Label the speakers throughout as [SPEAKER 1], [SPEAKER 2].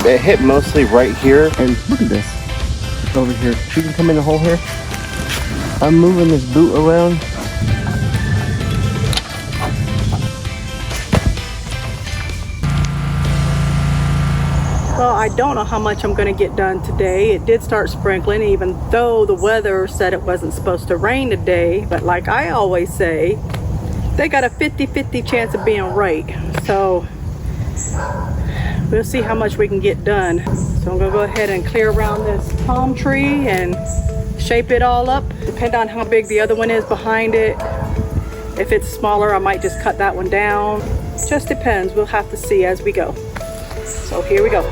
[SPEAKER 1] It hit mostly right here.
[SPEAKER 2] And look at this. It's over here. She can come in the hole here. I'm moving this boot around.
[SPEAKER 3] Well, I don't know how much I'm going to get done today. It did start sprinkling, even though the weather said it wasn't supposed to rain today. But like I always say, they got a 50-50 chance of being right. So we'll see how much we can get done. So I'm going to go ahead and clear around this palm tree and shape it all up. Depending on how big the other one is behind it. If it's smaller, I might just cut that one down. Just depends. We'll have to see as we go. So here we go.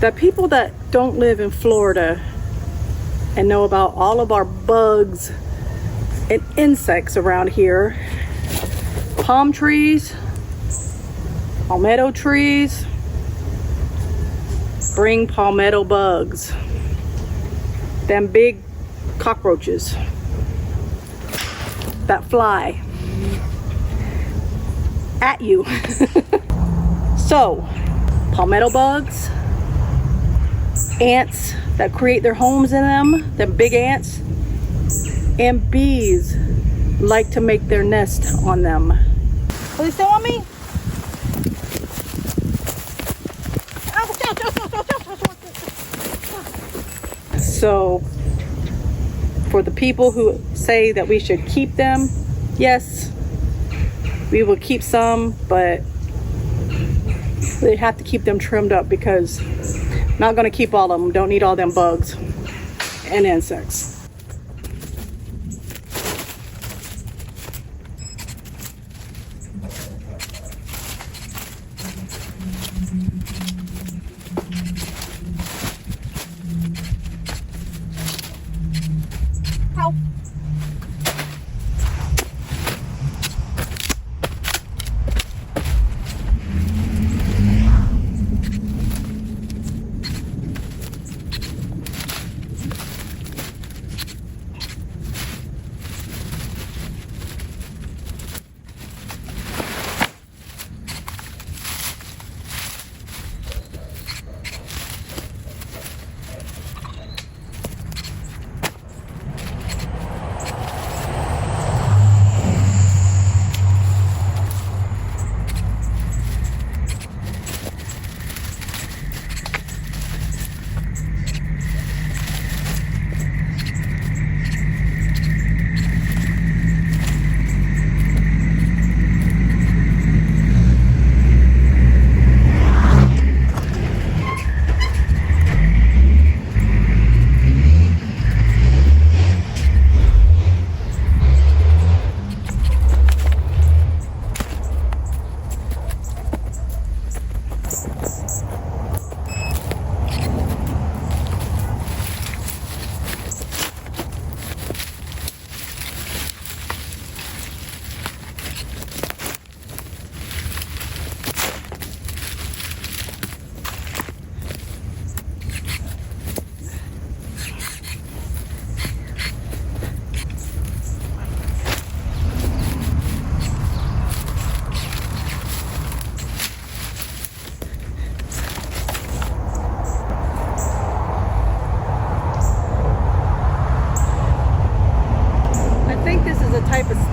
[SPEAKER 3] The people that don't live in Florida and know about all of our bugs and insects around here, palm trees, palmetto trees, bring palmetto bugs. Them big cockroaches that fly at you. So, palmetto bugs, ants that create their homes in them big ants, and bees like to make their nest on them. Oh, they still on me? So, for the people who say that we should keep them, yes, we will keep some, but they have to keep them trimmed up because I'm not going to keep all of them. Don't need all them bugs and insects.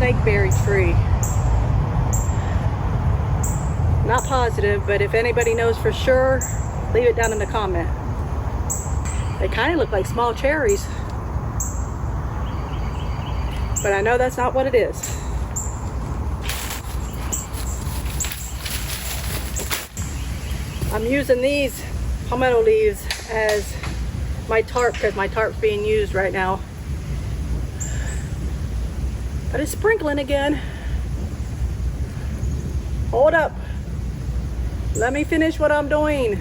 [SPEAKER 3] Snakeberry tree. Not positive, but if anybody knows for sure, leave it down in the comment. They kind of look like small cherries, but I know that's not what it is. I'm using these palmetto leaves as my tarp because my tarp's being used right now. But it's sprinkling again. Hold up. Let me finish what I'm doing.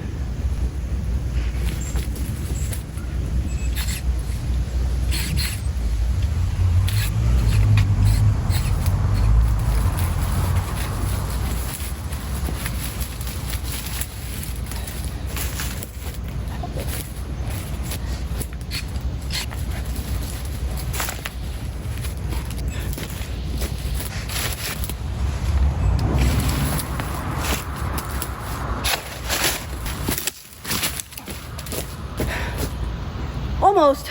[SPEAKER 3] almost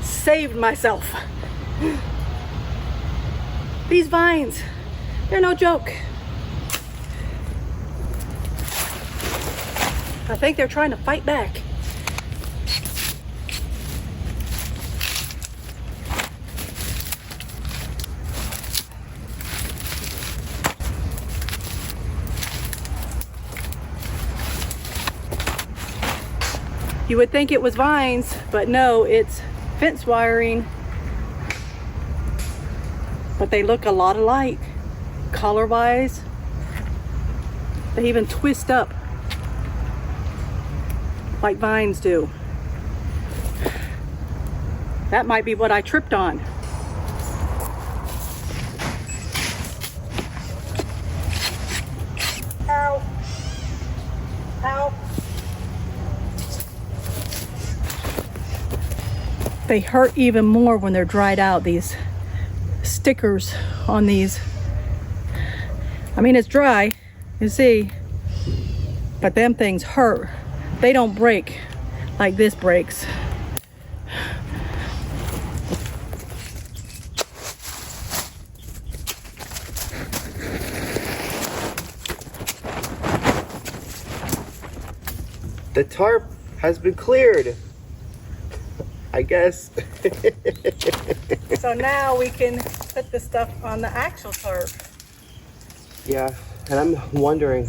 [SPEAKER 3] saved myself. These vines, they're no joke. I think they're trying to fight back. You would think it was vines, but no, it's fence wiring. But they look a lot alike, color-wise. They even twist up like vines do. That might be what I tripped on. Ow. Ow. They hurt even more when they're dried out, these stickers on these. I mean, it's dry, you see, but them things hurt. They don't break like this breaks.
[SPEAKER 2] The tarp has been cleared, I guess.
[SPEAKER 3] So now we can put the stuff on the actual tarp.
[SPEAKER 2] Yeah, and I'm wondering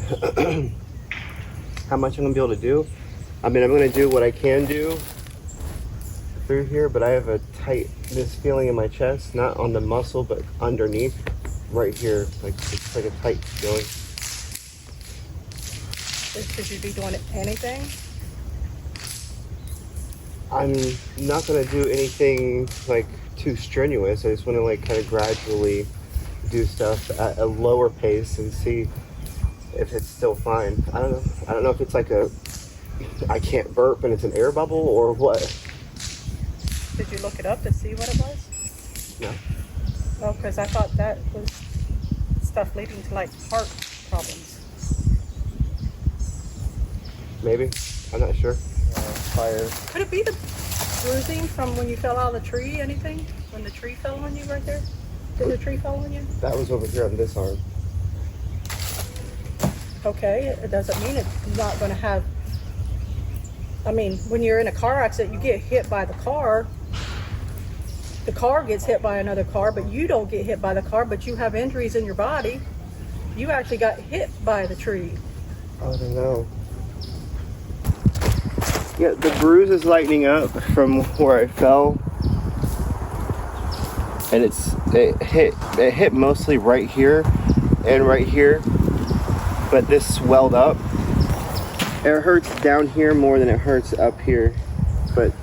[SPEAKER 2] how much I'm gonna be able to do. I mean, I'm gonna do what I can do through here, but I have a tightness feeling in my chest, not on the muscle, but underneath, right here. Like it's like a tight feeling.
[SPEAKER 3] Should you be doing anything?
[SPEAKER 2] I'm not gonna do anything like too strenuous. I just want to like kind of gradually do stuff at a lower pace and see if it's still fine. I don't know. I don't know if it's like I can't burp and it's an air bubble or what.
[SPEAKER 3] Did you look it up to see what it was?
[SPEAKER 2] No.
[SPEAKER 3] Oh, because I thought that was stuff leading to like heart problems.
[SPEAKER 2] Maybe. I'm not sure. Fire.
[SPEAKER 3] Could it be the bruising from when you fell out of the tree? Anything? When the tree fell on you right there? Did the tree fall on you?
[SPEAKER 2] That was over here on this arm.
[SPEAKER 3] Okay, it doesn't mean it's not going to have. I mean, when you're in a car accident, you get hit by the car gets hit by another car, but you don't get hit by the car, but you have injuries in your body. You actually got hit by the tree.
[SPEAKER 2] I don't know. Yeah, the bruise is lightening up from where I fell. And it hit mostly right here and right here, but this swelled up. It hurts down here more than it hurts up here, but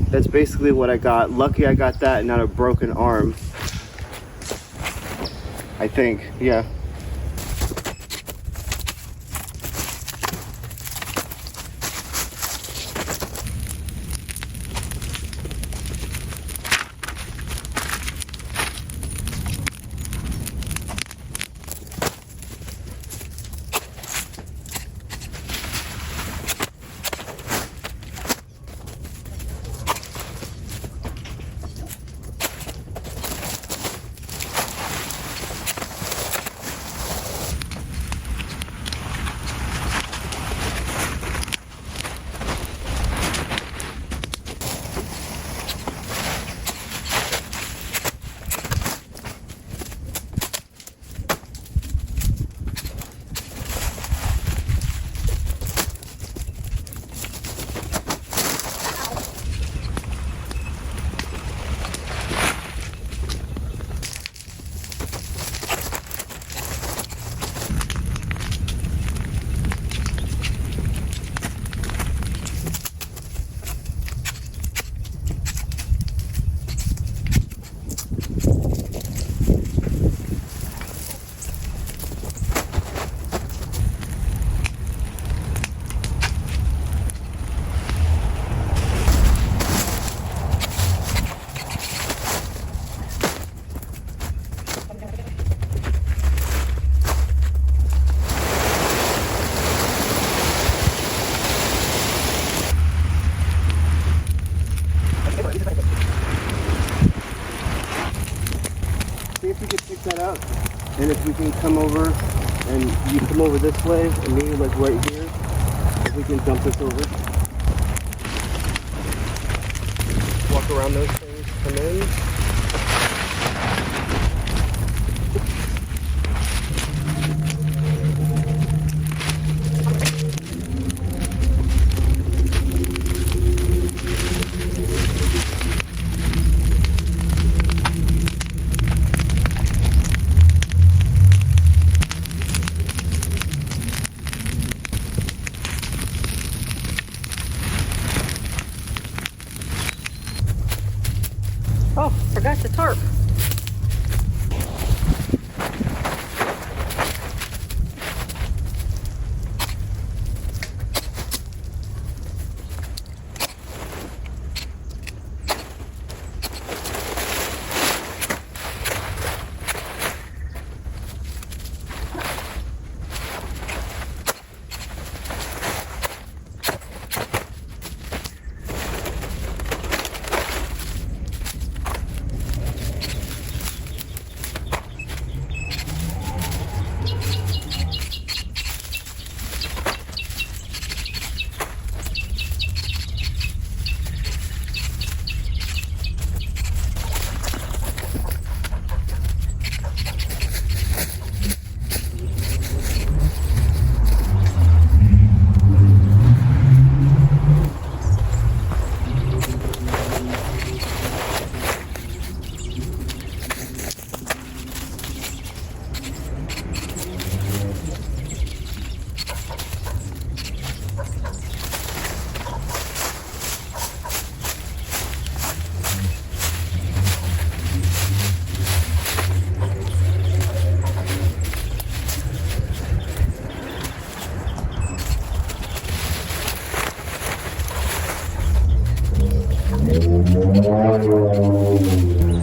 [SPEAKER 2] that's basically what I got. Lucky I got that and not a broken arm, I think. Yeah. we can come over and you come over this way and me like right here. If we can jump this over. Walk around those things, come in.
[SPEAKER 3] Oh, forgot the tarp.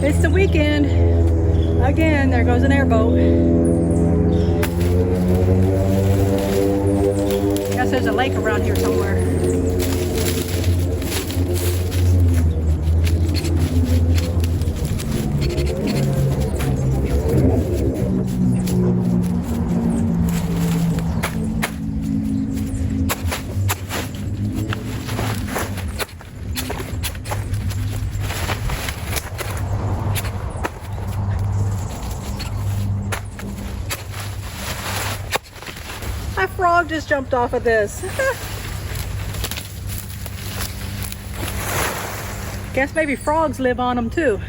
[SPEAKER 3] It's the weekend. Again, there goes an airboat. Guess there's a lake around here somewhere. My frog just jumped off of this. Guess maybe frogs live on them too.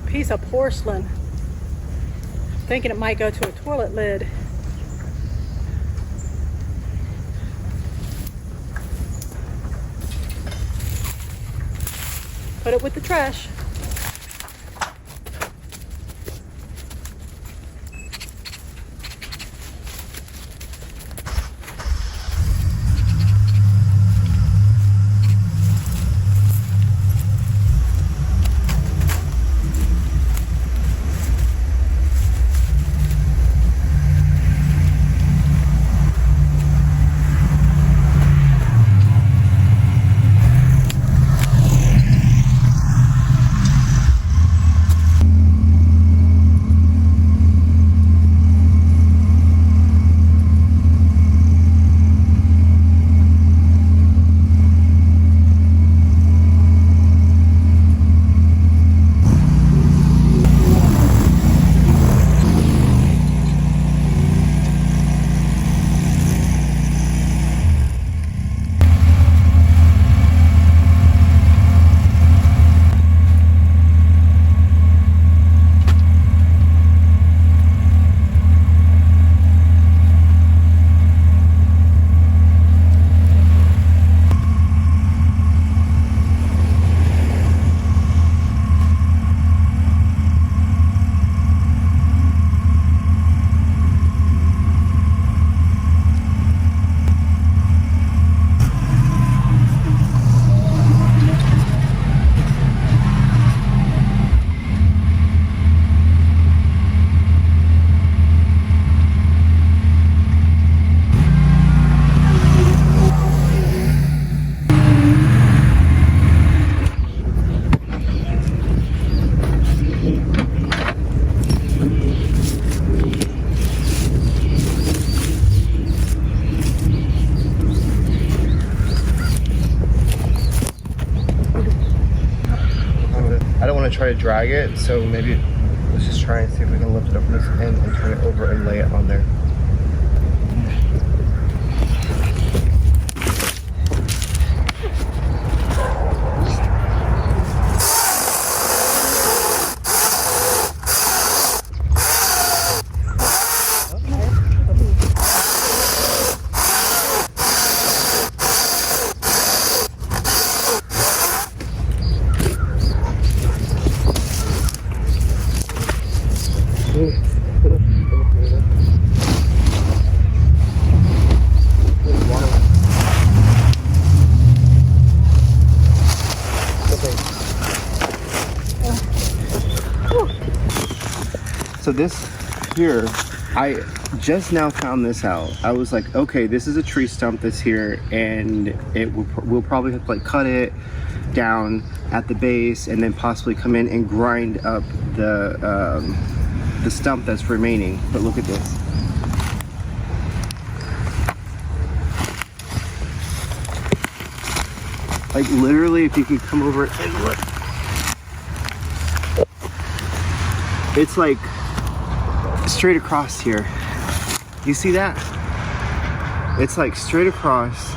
[SPEAKER 3] Piece of porcelain. Thinking it might go to a toilet lid. Put it with the trash.
[SPEAKER 2] try to drag it, so maybe let's just try and see if we can lift it up from this end and turn it over and lay it on there. So this here, I just now found this out. I was like, okay, this is a tree stump that's here, and we'll probably have to like cut it down at the base and then possibly come in and grind up the stump that's remaining. But look at this. Like literally, if you can come over and look, it's like straight across here. You see that? It's like straight across,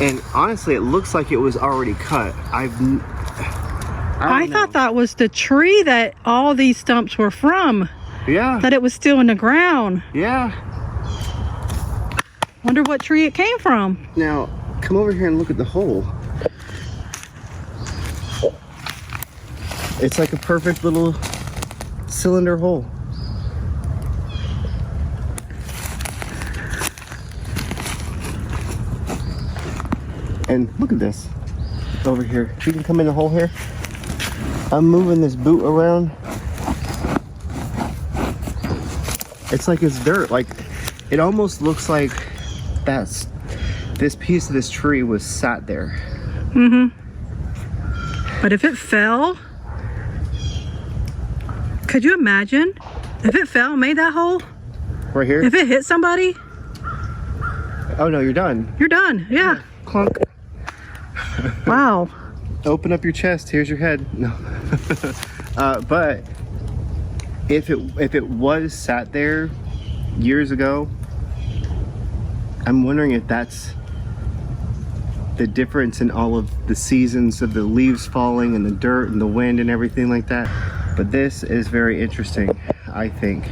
[SPEAKER 2] and honestly it looks like it was already cut. I
[SPEAKER 3] thought that was the tree that all these stumps were from.
[SPEAKER 2] Yeah.
[SPEAKER 3] That it was still in the ground.
[SPEAKER 2] Yeah.
[SPEAKER 3] Wonder what tree it came from.
[SPEAKER 2] Now come over here and look at the hole. It's like a perfect little cylinder hole. And look at this over here. You can come in the hole here. I'm moving this boot around. It's like it's dirt. Like it almost looks like this piece of this tree was sat there.
[SPEAKER 3] Mm-hmm. But if it fell, could you imagine if it fell and made that hole?
[SPEAKER 2] Right here?
[SPEAKER 3] If it hit somebody?
[SPEAKER 2] Oh no, you're done.
[SPEAKER 3] You're done, yeah.
[SPEAKER 2] Clunk.
[SPEAKER 3] Wow.
[SPEAKER 2] Open up your chest, here's your head. No. But if it was sat there years ago, I'm wondering if that's the difference in all of the seasons of the leaves falling and the dirt and the wind and everything like that. But this is very interesting. I think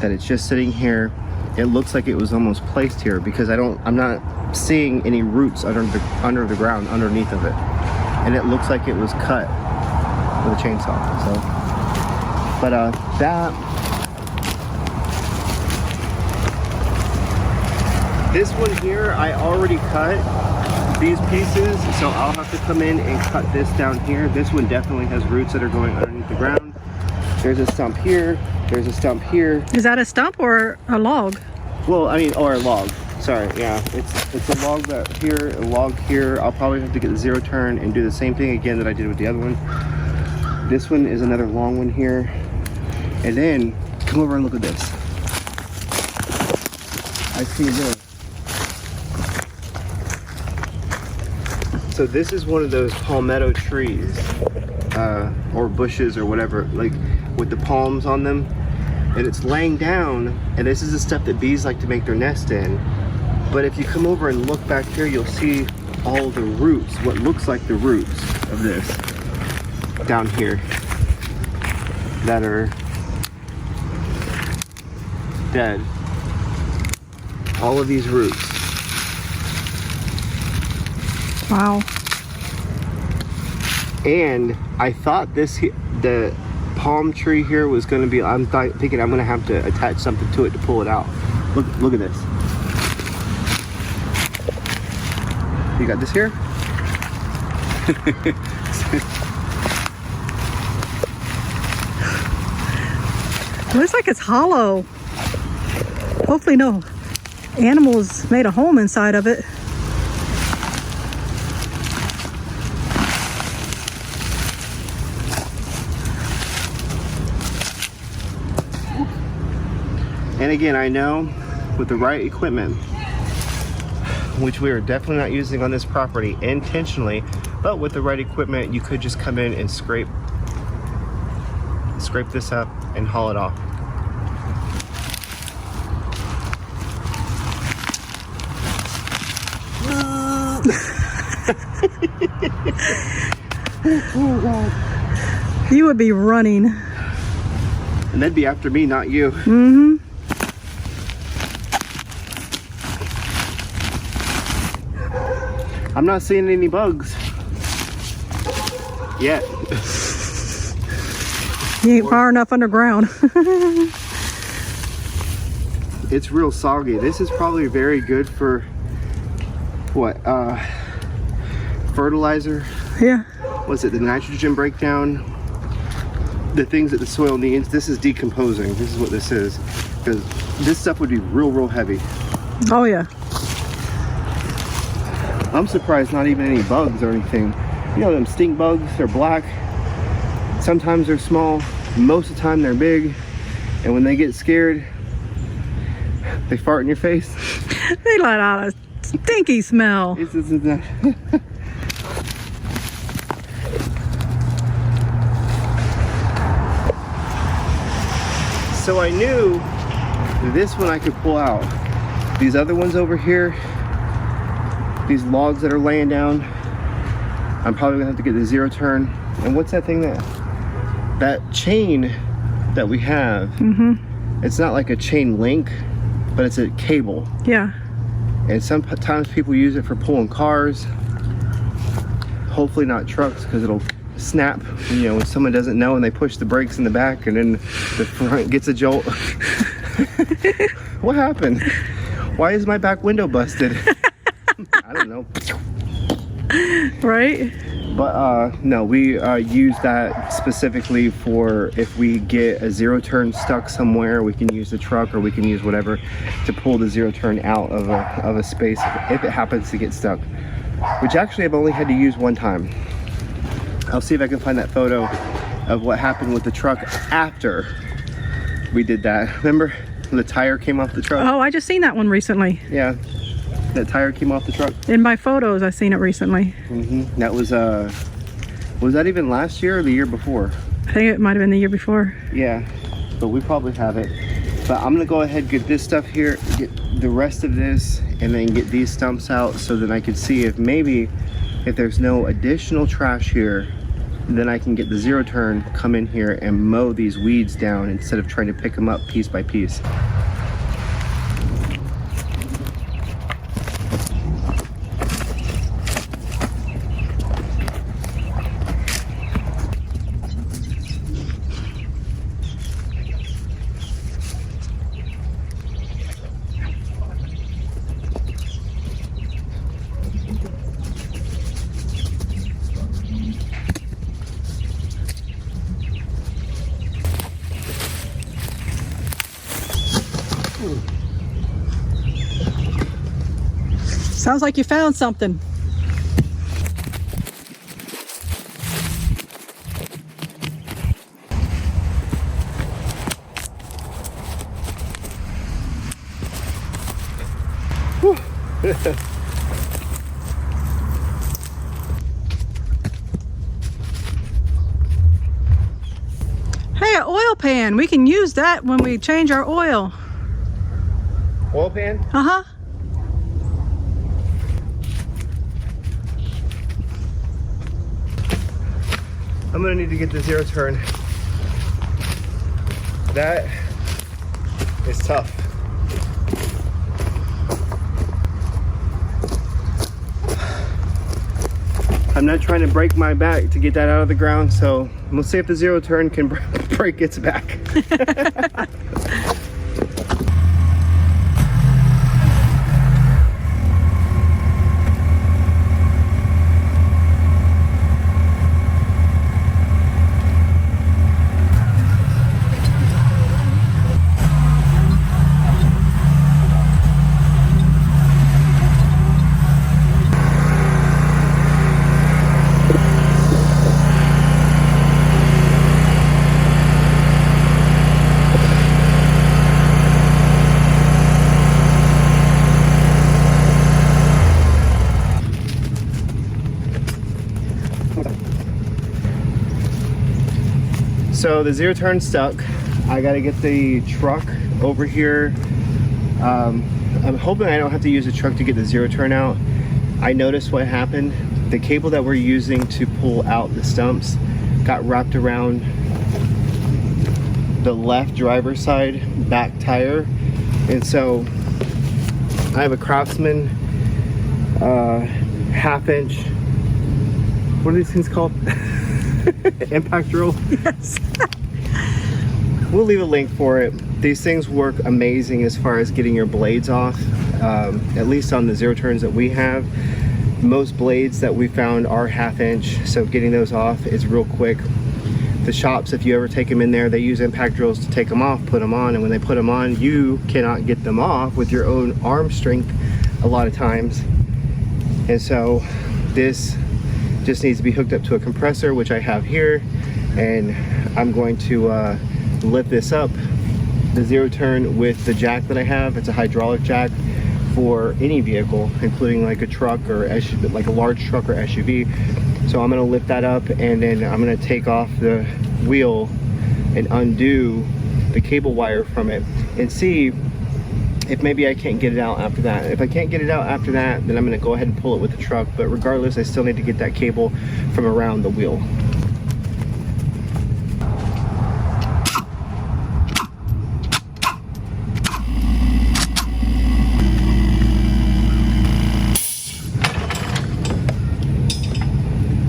[SPEAKER 2] that it's just sitting here. It looks like it was almost placed here because I'm not seeing any roots under the ground underneath of it, and it looks like it was cut with a chainsaw. So, but this one here I already cut these pieces, so I'll have to come in and cut this down here. This one definitely has roots that are going underneath the ground. There's a stump here. There's a stump here.
[SPEAKER 3] Is that a stump or a log?
[SPEAKER 2] Well, I mean, or a log. Sorry, yeah. It's a log here, a log here. I'll probably have to get the zero turn and do the same thing again that I did with the other one. This one is another long one here. And then, come over and look at this. I see this. So this is one of those palmetto trees, or bushes or whatever, like with the palms on them. And it's laying down, and this is the stuff that bees like to make their nest in. But if you come over and look back here, you'll see all the roots, what looks like the roots of this down here that are dead. All of these roots.
[SPEAKER 3] Wow.
[SPEAKER 2] And I thought the palm tree here was going to be, I'm thinking I'm going to have to attach something to it to pull it out. Look at this. You got this here?
[SPEAKER 3] It looks like it's hollow. Hopefully no animals made a home inside of it.
[SPEAKER 2] And again, I know with the right equipment, which we are definitely not using on this property intentionally, but with the right equipment, you could just come in and scrape scrape this up, and haul it off. Oh God.
[SPEAKER 3] You would be running.
[SPEAKER 2] And they'd be after me, not you.
[SPEAKER 3] Mm-hmm.
[SPEAKER 2] I'm not seeing any bugs yet.
[SPEAKER 3] You ain't far enough underground.
[SPEAKER 2] It's real soggy. This is probably very good for what? Fertilizer.
[SPEAKER 3] Yeah.
[SPEAKER 2] Was it the nitrogen breakdown? The things that the soil needs. This is decomposing. This is what this is. Because this stuff would be real heavy.
[SPEAKER 3] Oh yeah.
[SPEAKER 2] I'm surprised not even any bugs or anything. You know them stink bugs, they're black. Sometimes they're small, most of the time they're big. And when they get scared, they fart in your face.
[SPEAKER 3] They let out a stinky smell.
[SPEAKER 2] So I knew this one I could pull out. These other ones over here, these logs that are laying down, I'm probably gonna have to get the zero turn. And what's that thing that chain that we have?
[SPEAKER 3] Mm-hmm.
[SPEAKER 2] It's not like a chain link, but it's a cable.
[SPEAKER 3] Yeah.
[SPEAKER 2] And sometimes people use it for pulling cars. Hopefully not trucks, because it'll snap, you know, when someone doesn't know and they push the brakes in the back and then the front gets a jolt. What happened? Why is my back window busted? I don't know.
[SPEAKER 3] Right?
[SPEAKER 2] But no, we use that specifically for if we get a zero turn stuck somewhere, we can use the truck or we can use whatever to pull the zero turn out of a space if it happens to get stuck, which actually I've only had to use one time. I'll see if I can find that photo of what happened with the truck after we did that. Remember the tire came off the truck?
[SPEAKER 3] Oh, I just seen that one recently.
[SPEAKER 2] Yeah, that tire came off the truck.
[SPEAKER 3] In my photos, I seen it recently.
[SPEAKER 2] Mm-hmm. That was that even last year or the year before?
[SPEAKER 3] I think it might have been the year before.
[SPEAKER 2] Yeah, but we probably have it. But I'm gonna go ahead and get this stuff here, get the rest of this, and then get these stumps out so that I can see if maybe if there's no additional trash here, then I can get the zero turn, come in here and mow these weeds down instead of trying to pick them up piece by piece.
[SPEAKER 3] Sounds like you found something. Hey, an oil pan. We can use that when we change our oil.
[SPEAKER 2] Oil pan?
[SPEAKER 3] Uh-huh.
[SPEAKER 2] I'm gonna need to get the zero turn. That is tough. I'm not trying to break my back to get that out of the ground, so we'll see if the zero turn can break its back. So the zero turn stuck. I gotta get the truck over here. I'm hoping I don't have to use the truck to get the zero turn out. I noticed what happened. The cable that we're using to pull out the stumps got wrapped around the left driver's side back tire. And so I have a Craftsman half-inch, what are these things called? Impact drill?
[SPEAKER 3] Yes.
[SPEAKER 2] We'll leave a link for it. These things work amazing as far as getting your blades off, at least on the zero turns that we have. Most blades that we found are half-inch, so getting those off is real quick. The shops, if you ever take them in there, they use impact drills to take them off, put them on, and when they put them on, you cannot get them off with your own arm strength a lot of times. And so this just needs to be hooked up to a compressor, which I have here, and I'm going to lift this up, the zero turn, with the jack that I have. It's a hydraulic jack for any vehicle, including like a truck or SUV, like a large truck or SUV. So I'm gonna lift that up, and then I'm gonna take off the wheel and undo the cable wire from it and see if maybe I can't get it out after that. If I can't get it out after that, then I'm gonna go ahead and pull it with the truck. But regardless, I still need to get that cable from around the wheel.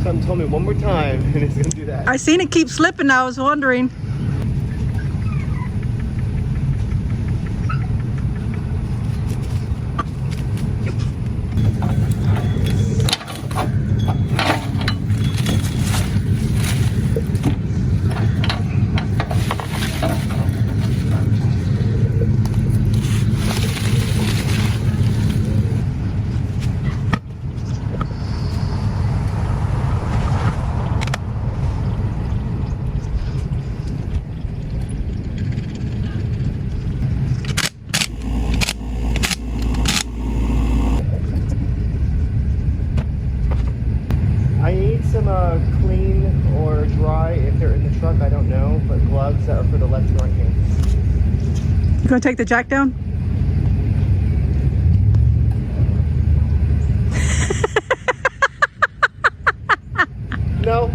[SPEAKER 2] Something told me one more time and it's gonna do that.
[SPEAKER 3] I seen it keep slipping. I was wondering. I need some clean or dry if they're in the truck, I don't know, but gloves that are for the left and right hand. You gonna take the jack down?
[SPEAKER 2] No.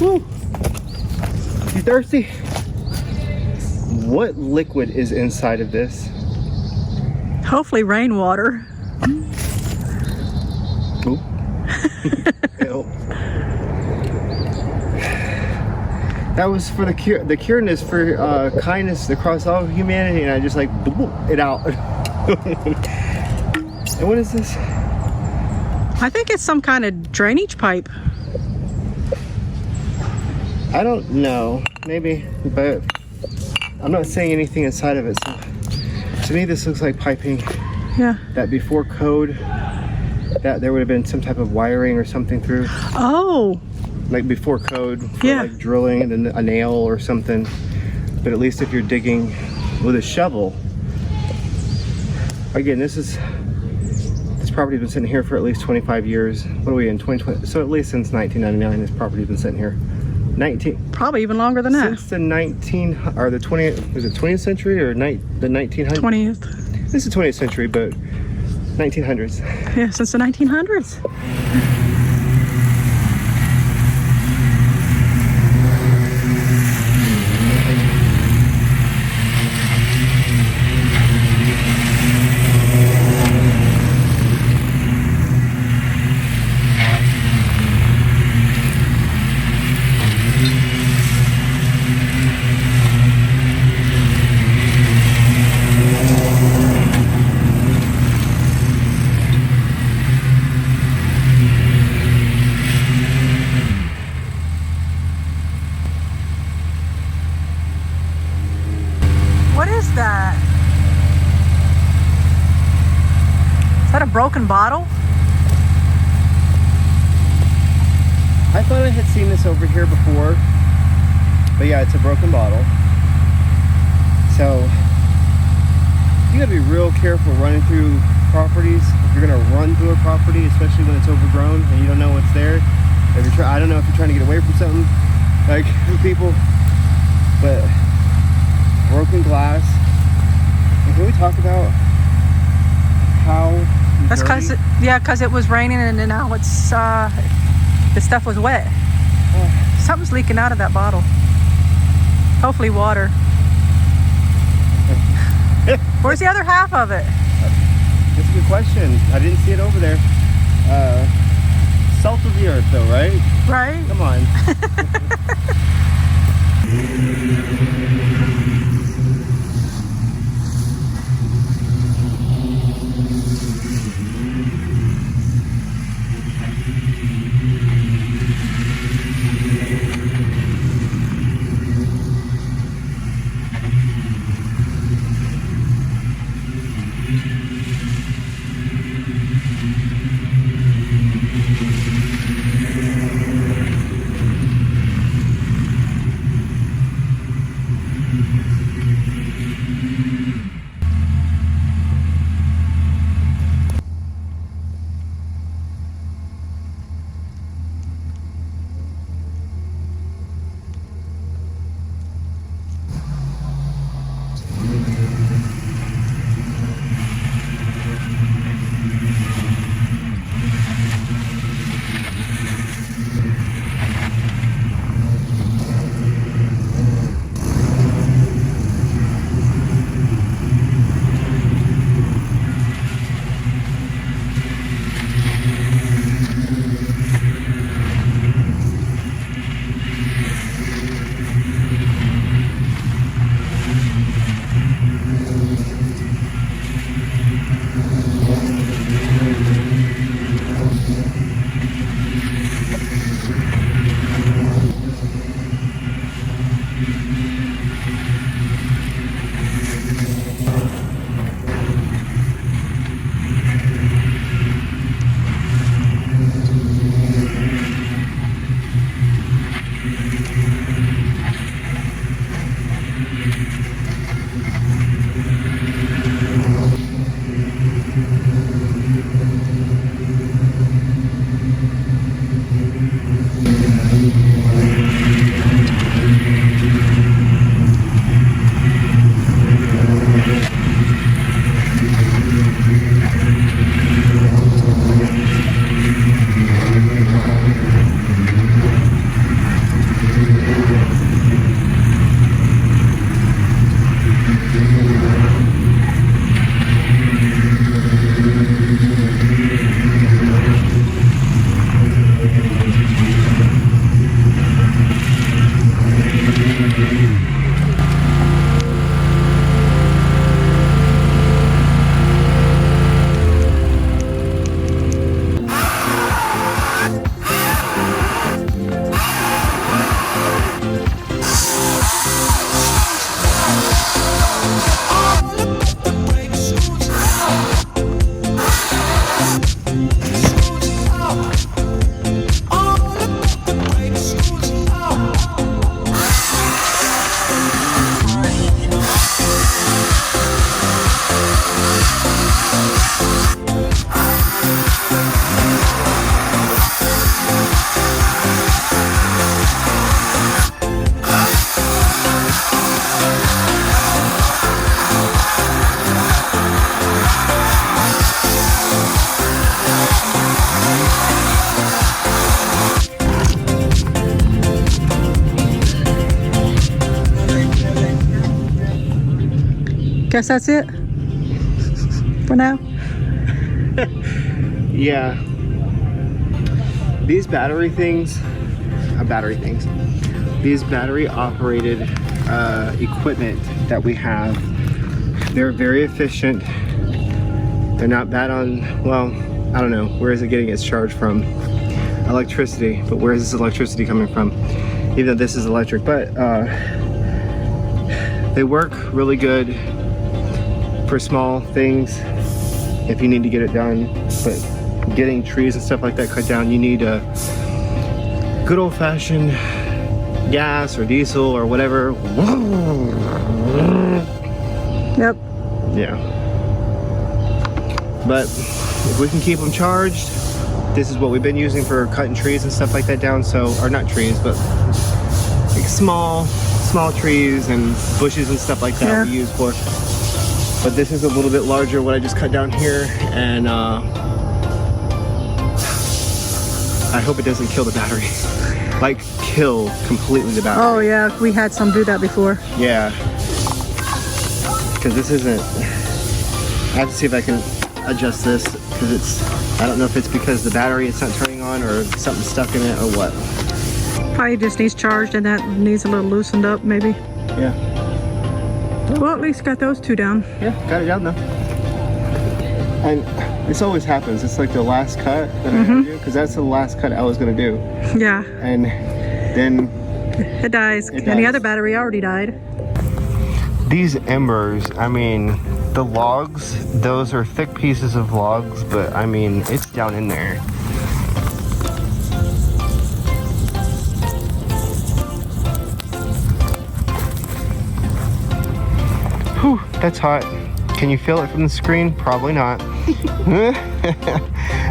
[SPEAKER 2] Woo. You thirsty? What liquid is inside of this?
[SPEAKER 3] Hopefully rainwater.
[SPEAKER 2] Ooh. Ew. That was for the cure. The cure is for kindness across all of humanity, and I just like boop, it out. And what is this?
[SPEAKER 3] I think it's some kind of drainage pipe.
[SPEAKER 2] I don't know, maybe, but I'm not saying anything inside of it. So to me, this looks like piping.
[SPEAKER 3] Yeah.
[SPEAKER 2] That before code, that there would have been some type of wiring or something through.
[SPEAKER 3] Oh.
[SPEAKER 2] Like before code, for
[SPEAKER 3] Yeah.
[SPEAKER 2] like drilling and then a nail or something. But at least if you're digging with a shovel, again, this property's been sitting here for at least 25 years. What are we in 2020? So at least since 1999, this property's been sitting here.
[SPEAKER 3] Probably even longer than that.
[SPEAKER 2] Since the 20th, was it 20th century or the 1900s?
[SPEAKER 3] 20th.
[SPEAKER 2] This is 20th century, but 1900s.
[SPEAKER 3] Yeah, since the 1900s. What is that? Is that a broken bottle?
[SPEAKER 2] I thought I had seen this over here before, but yeah, it's a broken bottle. So you gotta be real careful running through properties. If you're gonna run through a property, especially when it's overgrown and you don't know what's there. If you're I don't know if you're trying to get away from something, like people, but broken glass. And can we talk about how
[SPEAKER 3] That's because it was raining and then now it's the stuff was wet. Something's leaking out of that bottle. Hopefully water. Where's the other half of it?
[SPEAKER 2] That's a good question. I didn't see it over there. Salt of the earth though, right?
[SPEAKER 3] Right?
[SPEAKER 2] Come on.
[SPEAKER 3] Guess that's it for now.
[SPEAKER 2] Yeah. These battery things, these battery operated equipment that we have, they're very efficient. They're not bad on, well, I don't know, where is it getting its charge from? Electricity, but where is this electricity coming from? Even though this is electric, but they work really good for small things if you need to get it done. But getting trees and stuff like that cut down, you need a good old-fashioned gas or diesel or whatever.
[SPEAKER 3] Yep.
[SPEAKER 2] Yeah. But if we can keep them charged, this is what we've been using for cutting trees and stuff like that down. So, or not trees, but like small trees and bushes and stuff like that.
[SPEAKER 3] Yeah.
[SPEAKER 2] We use for. But this is a little bit larger, what I just cut down here, and I hope it doesn't kill the battery. Like, kill completely the battery.
[SPEAKER 3] Oh yeah, we had some do that before.
[SPEAKER 2] Yeah. Because this isn't, I have to see if I can adjust this, because it's, I don't know if it's because the battery it's not turning on or something stuck in it or what.
[SPEAKER 3] Probably just needs charged and that needs a little loosened up maybe.
[SPEAKER 2] Yeah.
[SPEAKER 3] Well, at least got those two down.
[SPEAKER 2] Yeah, got it down though. And this always happens. It's like the last cut that I gotta do, because that's the last cut I was gonna do.
[SPEAKER 3] Yeah.
[SPEAKER 2] And then
[SPEAKER 3] it dies. And the other battery already died.
[SPEAKER 2] These embers, I mean, the logs, those are thick pieces of logs, but I mean, it's down in there. Whew, that's hot. Can you feel it from the screen? Probably not.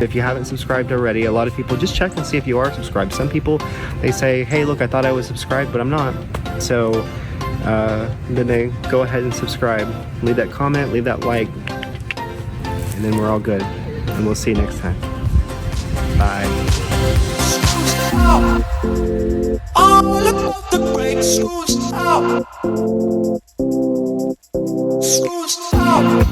[SPEAKER 2] If you haven't subscribed already, a lot of people just check and see if you are subscribed. Some people, they say, hey, look, I thought I was subscribed, but I'm not. So then they go ahead and subscribe. Leave that comment, leave that like, and then we're all good. And we'll see you next time. Bye.
[SPEAKER 4] All of the great schools out. Schools out.